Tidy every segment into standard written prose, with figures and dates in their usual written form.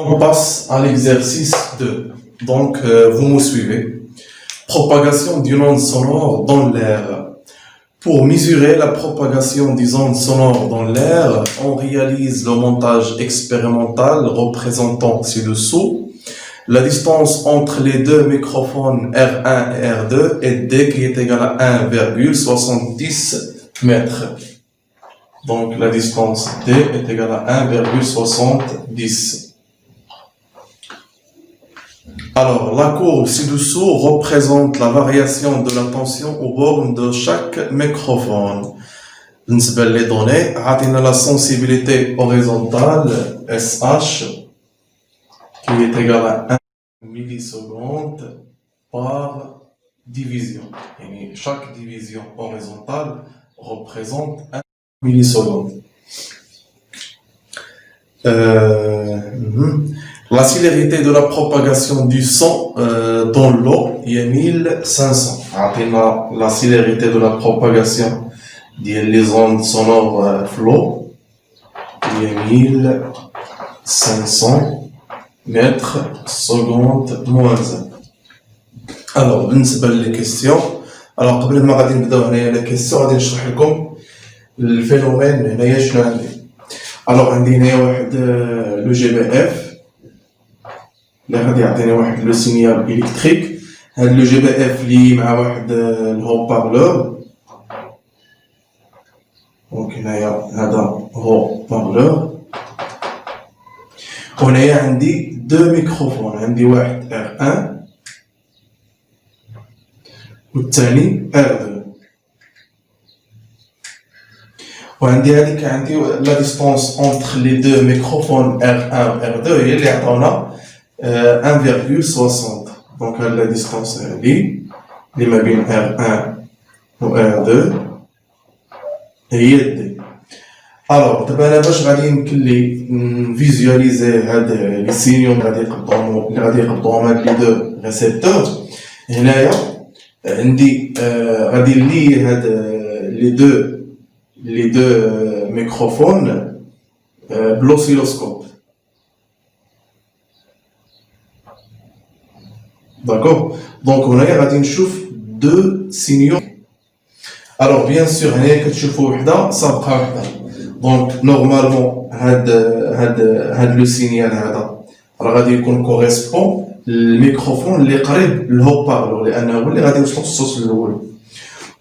On passe à l'exercice 2. Donc, vous me suivez. Propagation d'une onde sonore dans l'air. Pour mesurer la propagation des ondes sonores dans l'air, on réalise le montage expérimental représentant ci-dessous la distance entre les deux microphones R1 et R2 et D qui est égale à 1,70 mètres. Donc la distance D est égale à 1,70. Alors, la courbe ci-dessous représente la variation de la tension aux bornes de chaque microphone. بالنسبة les données, عطينا la sensibilité horizontale SH qui est égale à 1 milliseconde par division. Et chaque division horizontale représente 1 milliseconde. La célérité de la propagation du son dans l'eau est 1500. La célérité de la propagation des ondes sonores flow est 1500 mètres seconde moins 1. Alors, بالنسبة les questions. Alors, قبل ما غادي نبداو هنايا les questions غادي نشرح لكم الفينومين هنايا شنو عندي. Alors, عندي هنايا واحد لو جي بي اف اللي غادي يعطيني واحد لو سينيال الكتريك. هاد لو جي بي اف لي مع واحد الهو بارلور. دونك هنايا هذا هو بارلور. وهنايا عندي دو ميكروفون، عندي واحد R1 والثاني R2. وعندي هذيك عندي لا ديستونس اونتر لي دو ميكروفون R1 و R2 هي اللي عطاونا 1,60. دونك هاد لا ديستونس هادي اللي ما بين R1 و R2 هي دي. الوغ دابا انا باش غادي يمكن لي نفيزواليزي هاد لي سينيو اللي غادي يقبضوهم هاد لي دو ريسيبتور. هنايا عندي غادي نلي هاد لي دو ميكروفون بلوسيلوسكوب. D'accord. Donc هنايا غادي نشوف دو سينيو. Alors bien sûr هنايا كتشوفوا وحده سابقه وحده. دونك نورمالمون هاد لو سينيال هذا راه غادي يكون كوريسبون للميكروفون اللي قريب للهو بارلور لانه هو اللي غادي يوصل الصوت الاول.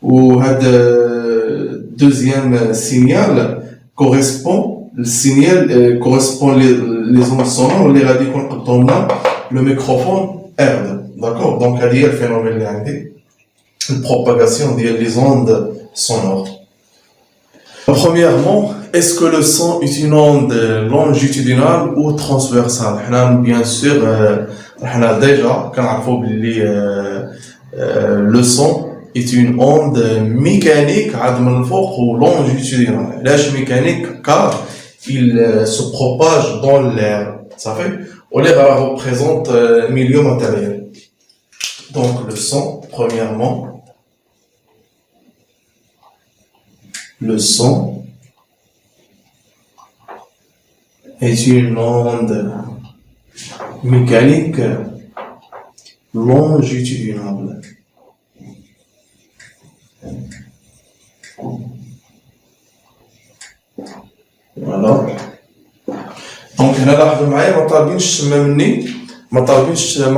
وهاد دوزيام سينيال كوريسبون السينيال كوريسبون لي زون سونور اللي غادي يكون قدام لنا لو ميكروفون R2. D'accord. Donc هذه هي الفينومين اللي عندي البروباغاسيون ديال لي زوند sonores. Premièrement, est-ce que le son est une onde longitudinale ou transversale? Bien sûr, on a déjà باللي le son est une onde mécanique من الفوق ou longitudinale. علاش mécanique? Car il se propage dans l'air. Ça fait ou l'air représente milieu matériel. Donc le son, premièrement, le son est une onde mécanique longitudinale. Voilà. Donc هنا لاحظوا معايا ما طالبينش تما مني ما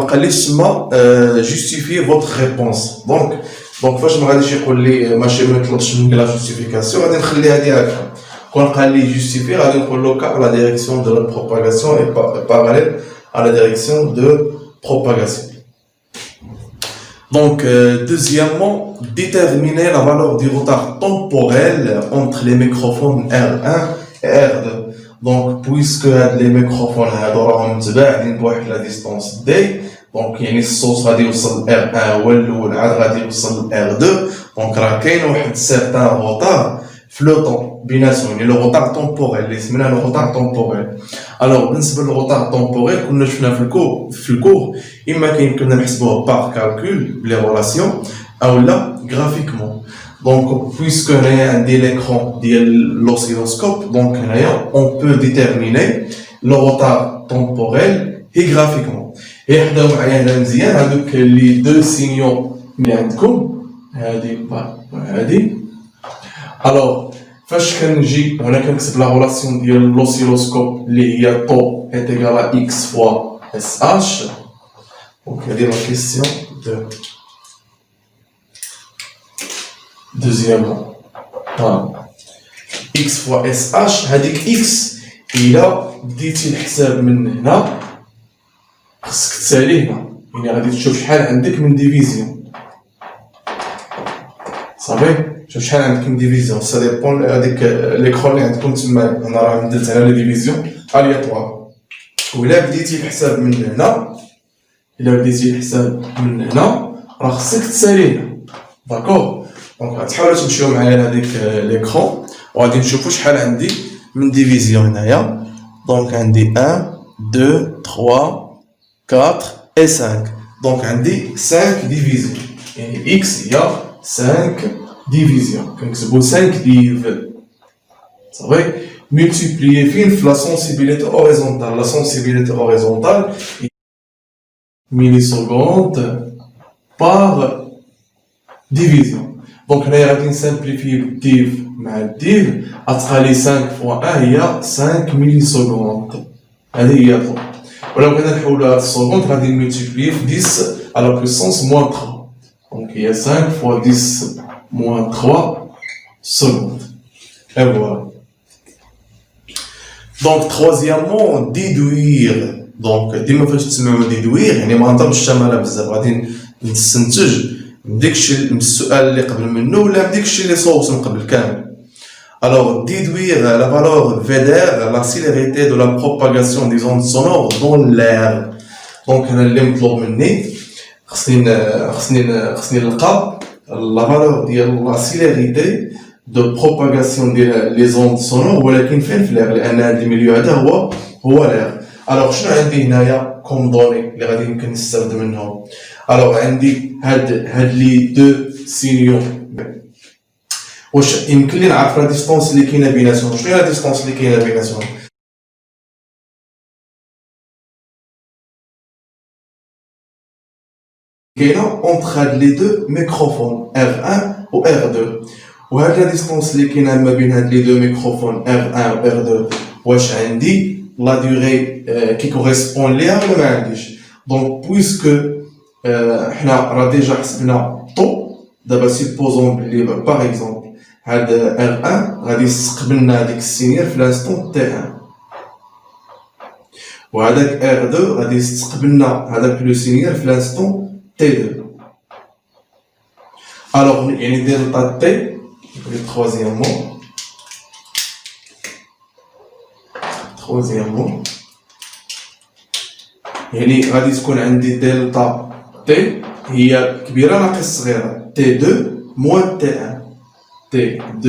قاليش تما جوستيفي فوتر ريبونس. دونك فاش ما غاديش يقول لي ماشي ما يطلبش مني لا جوستيفيكاسيون غادي نخليها دي هكا. كون قال لي جوستيفي غادي نقول له كا لا ديريكسيون دو لا بروباغاسيون اي باراليل à la direction de propagation. Donc deuxièmement, déterminer la valeur du retard temporel entre les microphones R1 et R2. Donc puisque les microphones راهم متباعدين بواحد لا ديستونس دي، دونك يعني الصوت غادي يوصل R1 هو الاول عاد غادي يوصل R2. دونك راه كاين واحد سيرتان روتار في لو طون بيناتهم، يعني لو روتار تومبوريل اللي سميناه لو روتار تومبوريل. الوغ بالنسبه للروتار تومبوريل كنا شفنا في الكور اما كيمكننا نحسبوه بار كالكول بلي رولاسيون او لا غرافيكمون. Donc, puisque هنايا عندي l'écran ديال l'oscilloscope, donc هنايا on peut déterminer le retard temporel et graphiquement. Et حداو معايا هنا مزيان هذوك لي دو سينيو اللي عندكم هذه وهذه. الوغ فاش كنجي هنا كنكتب لا ريلاسيون ديال لوسيلوسكوب اللي هي طو est égal à x fois sh. Donc هذه لا كيسيون دو دوزيامون. x fois sh هذيك x إلا بديتي الحساب من هنا خصك تسالي هنا، يعني غادي تشوف شحال عندك من ديفيزيون. صافي شوف شحال عندك من ديفيزيون، سا ديبون هذيك ليكرون اللي عندكم تما. هنا راه درت على لي ديفيزيون الياتوار. وإلا بديتي الحساب من هنا، إلا بديتي الحساب من هنا راه خصك تسالي هنا. داكور. دونك غتحاولوا تمشيو معايا لهاديك ليكرون وغادي نشوفوا شحال عندي من ديفيزيون هنايا. دونك عندي 1 2 3 4 et 5. Donc عندي 5 divisions. يعني x il y a 5 divisions. كنكتبو 5 div. صافي multiplier فين la sensibilité horizontale. La sensibilité horizontale millisecondes par division. Donc هنايا غادي نسامبليفيو div مع div غتخلي 5 fois 1 هي 5 millisecondes. هذه هي طول. ولو بغينا نحولوها للسكوند غادي نملتيبليي في 10 على بويسونس موان 3. دونك هي 5 فوا 10 موان 3 secondes. Et voilà. Donc troisièmement déduire. Donc ديما فاش تسمعوا déduire يعني ما نضربش الشمالة بزاف، غادي نستنتج من داكشي من السؤال اللي قبل منه ولا من داكشي اللي صوت من قبل كامل. Alors, déduire la valeur VDR, la célérité de la propagation des ondes sonores dans l'air. Donc, اللي مطلوب مني خصني نلقى la valeur ديال la célérité de propagation ديال les ondes sonores ولكن فين في l'air، لأن هذا الميليو هذا هو l'air. Alors, شنو عندي هنايا comme données اللي غادي يمكن نستافد منهم؟ Alors, عندي هاد لي دو سينيو. واش يمكن لي نعرف لا ديستونس اللي كاينه بيناتهم؟ شنو هي لا ديستونس اللي كاينه بيناتهم؟ كاينه اونتر هاد لي دو ميكروفون R1 و R2. وهاد لا ديستونس اللي كاينه ما بين هاد لي دو ميكروفون R1 و R2 واش عندي لا دوري كي كوريسبون ليها ولا ما عنديش؟ دونك بويسكو حنا راه ديجا حسبنا طو، دابا سيبوزون بلي باغ اكزومبل هاد R1 غادي يستقبلنا هاديك السينيال في لانستون T1 وهداك R2 غادي يستقبلنا هداك لو سينيال في لانستون T2. الوغ يعني دلتا تي troisièmement يعني غادي تكون عندي دلتا تي هي كبيره ناقص صغيره T2 موان T1. T2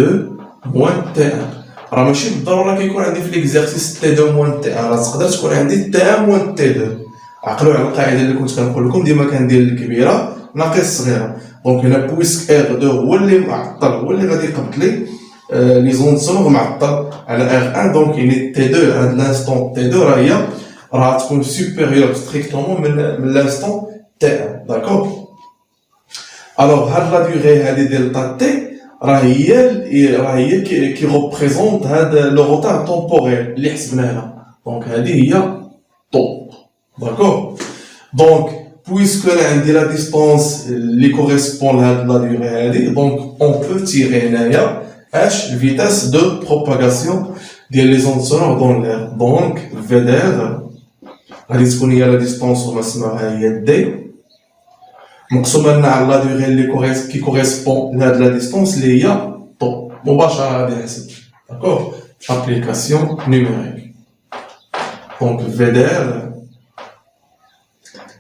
moins T1 راه ماشي بالضروره كيكون عندي في ليكزارسيس T2 moins T1، راه تقدر تكون عندي T1 moins T2. عقلوا على القاعده اللي كنت كنقول لكم ديما كندير الكبيره ناقص الصغيره. دونك هنا بويسك R2 هو اللي معطل، هو اللي غادي يقبط لي لي زون سونغ معطل على R1. دونك يعني T2 هاد لانستون T2 راه تكون سوبيريور ستريكتومون من لانستون T1. داكور. الوغ هاد لا ديوري هادي دلتا تي راه هي كي ريبريزونت هاد لو روتار تومبوريل اللي حسبناه هنا. دونك هادي هي طو. داكور. دونك بويسكو انا عندي لا ديستونس اللي كوريسبون لهاد لا ديوري هادي، دونك اون بو تيري هنايا اش الفيتاس دو بروباغاسيون ديال لي زون سونور دون لير. دونك فيدير غادي تكون هي لا ديستونس وما سماها هي دي مقسومه لنا على لا ديوري اللي كي كوريسبون لهاد لا ديستونس اللي هي طو. مباشره غادي نحسب. داكور. ابليكاسيون نيميريك. دونك فيدير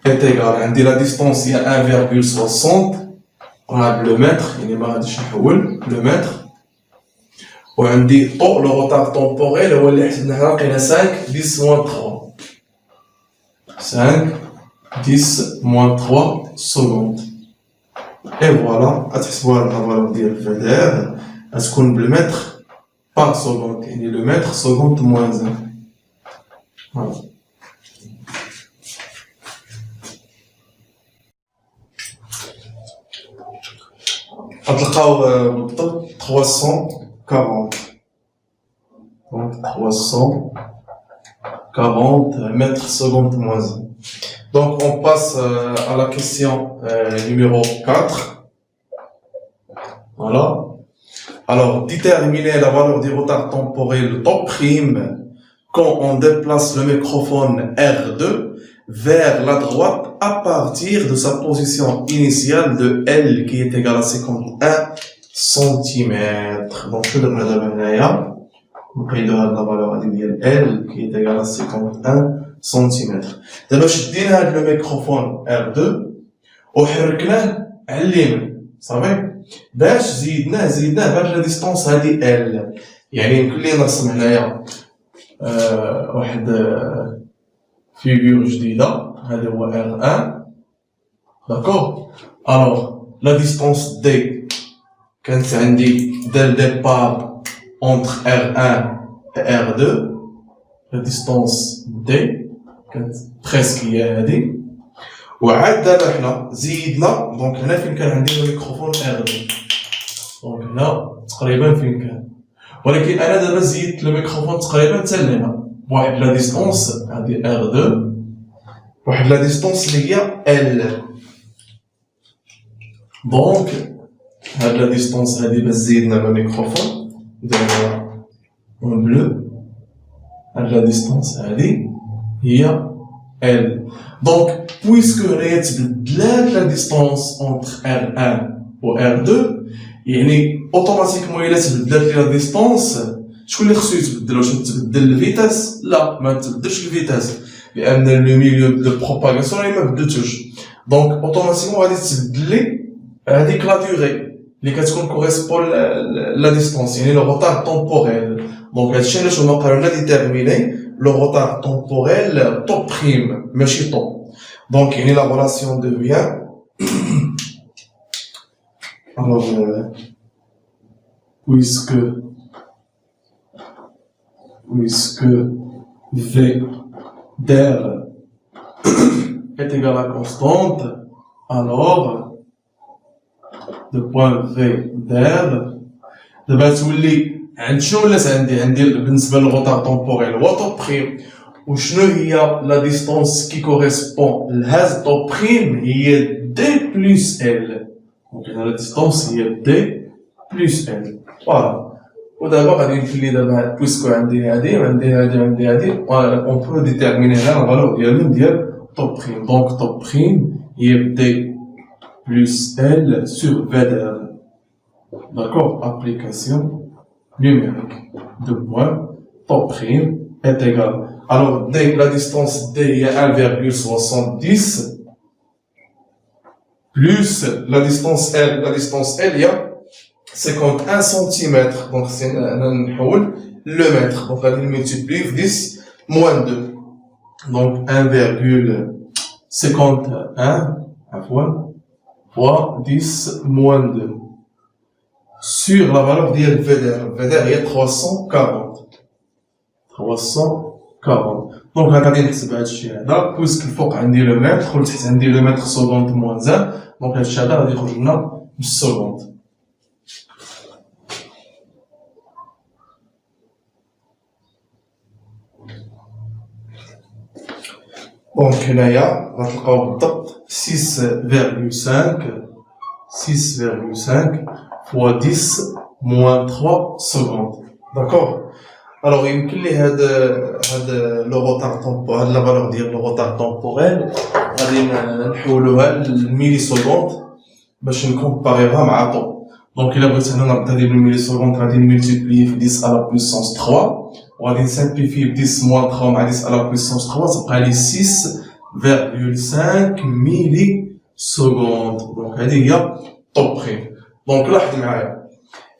est égal عندي لا ديستونس هي 1,60 راه بلو متر، يعني ما غاديش نحول بلو متر. وعندي طو لو روتار تومبوريل هو اللي حسبنا حنا لقينا 5 10 موان 3 5 10 موان 3 secondes. اي فوالا غتحسبوها لا فالور ديال الفيدير غتكون بالمتر باغ سكوند، يعني لو متر سكوند موان 1. Voilà. غتلقاو بالضبط 340. Donc 340 mètres secondes moins 1. Donc on passe à la question numéro 4. Voilà. Alors, déterminer la valeur du retard temporel top prime quand on déplace le microphone R2 vers la droite à partir de sa position initiale de L qui est égale à 51 cm. Donc, je donne la valeur de L qui est égale à 51 cm. D'abord, je dis le microphone R2 وحركناه على اليمين صافي باش زيدناه باش لا ديستونس هذه ال يعني يمكن لي نرسم هنايا واحد فيغور جديده هذا هو R1 داكور الوغ لا ديستونس دي كانت عندي دير ديبار entre R1 et R2 لا ديستونس دي كانت بريسك هي هذه وعاد دابا حنا زيدنا دونك هنا فين كان عندي الميكروفون R2 دونك هنا تقريبا فين كان ولكن انا دابا زيدت الميكروفون تقريبا حتى لهنا بواحد لا ديستونس هادي R2 واحد لا ديستونس اللي هي L دونك هاد لا ديستونس هادي باش زيدنا الميكروفون درنا اون بلو هاد لا ديستونس هادي هي L. Donc, puisque la distance entre R1 et R2, automatiquement, il y a la distance. Je voulais que la vitesse. Là, mais la vitesse. Il y a le milieu de propagation, il y a deux touches. Donc, automatiquement, on va dire la durée. Les catégories correspondent à la distance. Il y a le retard temporel. Donc, la chaîne, je vais déterminer le retard temporel top prime, mais chez top. Donc, la relation devient, alors, puisque V d'air est égal à constante, alors, le point V d'air, de base, عند شنو ولات عندي بالنسبه للغوطار طومبوريل هو طوب بريم وشنو هي لا ديستونس كي كوريسبون لهذا طوب بريم هي دي بلس ال دونك لا ديستونس هي دي بلس ال فوالا ودابا غادي نخلي دابا بويسكو عندي هادي وعندي هادي اون بو ديتيرميني هنا لا فالور ديال طوب بريم دونك طوب بريم هي دي بلس ال سور في دار داكور ابليكاسيون numérique de point top prime est égal. Alors, la distance D est 1,70 plus la distance L il y a 51 cm. Donc, c'est le mètre. Donc, on va multiplier 10 moins 2. Donc, 1,51 fois 10 moins 2. Sur la valeur d'IL VDR. VDR, il y a 340. 340. Donc, on va نحسب هاد الشيء هذا puisque الفوق عندي لو متر والتحت عندي لو متر سكوند موان 1 دونك هاد الشيء هذا غادي يخرج لنا بالسكوند. دونك هنايا غتلقاو بالضبط 6,5 fois 10 moins 3 secondes. D'accord? Alors, il y a le retard temporel, la valeur de le retard temporel, on va le milliseconde, باش نكومباريوها مع طون. Donc, il a besoin de le milliseconde, on va multiplier par 10 à la puissance 3, on va simplifier 10 moins 3 à 10 à la puissance 3, ça prend 6,5 millisecondes. Donc, هذه هي top prime. دونك لاحظ معايا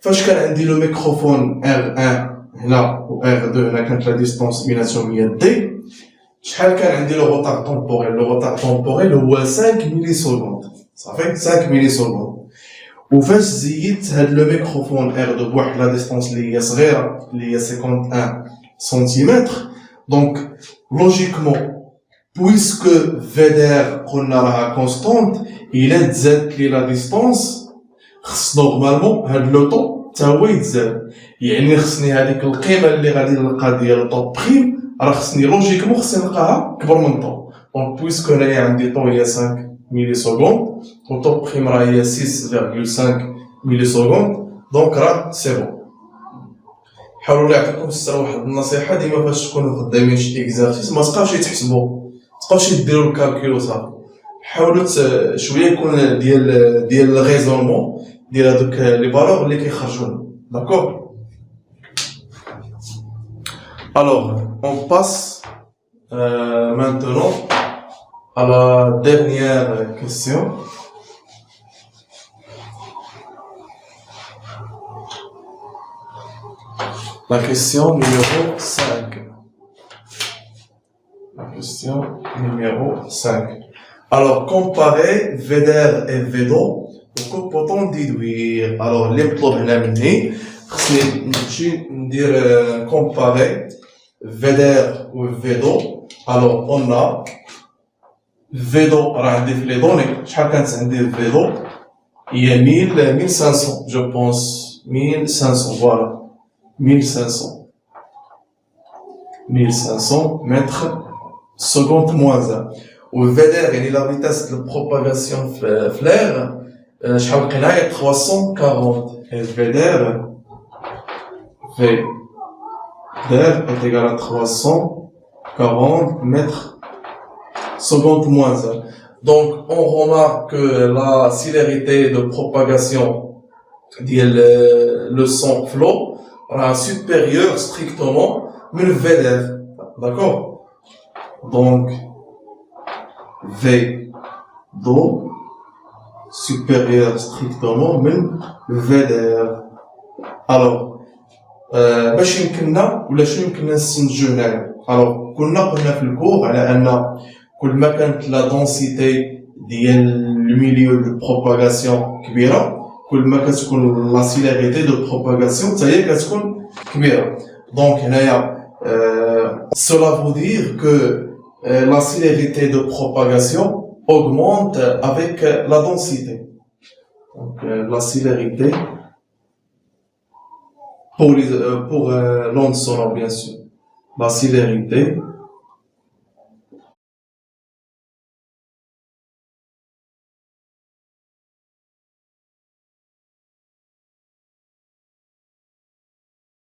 فاش كان عندي لو ميكروفون R1 هنا و R2 هنا كانت لا ديستونس بيناتهم هي دي شحال كان عندي لو روتار طومبوريل هو 5 ملي سكوند صافي 5 ملي سكوند وفاش زيدت هاد لو ميكروفون R2 بواحد لا ديستونس اللي هي صغيره اللي هي 51 سنتيمتر دونك logiquement, puisque VDR qu'on a constante, il est Z qui est la distance, normalement, le temps, ça va être Z. يعني خصني هذيك القيمة اللي غادي نلقى ديال طو بريم راه خصني لوجيكمون خصني نلقاها كبر من طو. دونك بويسك هنايا عندي طو هي 5 ميلي سكوند و طو بريم راه هي 6.5 ميلي سكوند دونك راه سي بون. حاولوا نعطيكم السر واحد النصيحة ديما فاش تكونوا خدامين شي اكزارسيس ما تبقاوش تحسبوا تبقاوش ديروا الكالكول وصافي. حاولوا شوية يكون ديال الغيزونمون ديال هذوك لي فالور اللي كيخرجوا لنا. داكور. Alors, on passe maintenant à la dernière question. La question numéro 5. La question numéro 5. Alors, comparer VDR et VDO, donc peut-on déduire? Alors, les problèmes là مني خصني نمشي ندير comparer VDR ou VDO. Alors, on a VDO راه عندي في لي دوني شحال كانت عندي VDO هي 1500 je pense 1500 voilà 1500 mètres secondes moins 1 و VDR يعني la vitesse de propagation في l'air شحال لقيناها 340 et VDR est égal à 340 mètres secondes moins 1. Donc, on remarque que la célérité de propagation de le son flow est supérieure strictement mais le VDR. D'accord? Donc, V do supérieur strictement mais le VDR. Alors, باش يمكننا ولا شنو يمكننا نستنتجو هنايا. الوغ قلنا في الكور على ان كل ما كانت لا دونسيتي ديال الميليو دو بروباغاسيون كبيره كل ما كتكون لا سيلاريتي دو بروباغاسيون حتى هي كتكون كبيره. دونك هنايا cela veut dire que la célérité de propagation augmente avec la densité. Donc la célérité pour l'onde sonore bien sûr. La célérité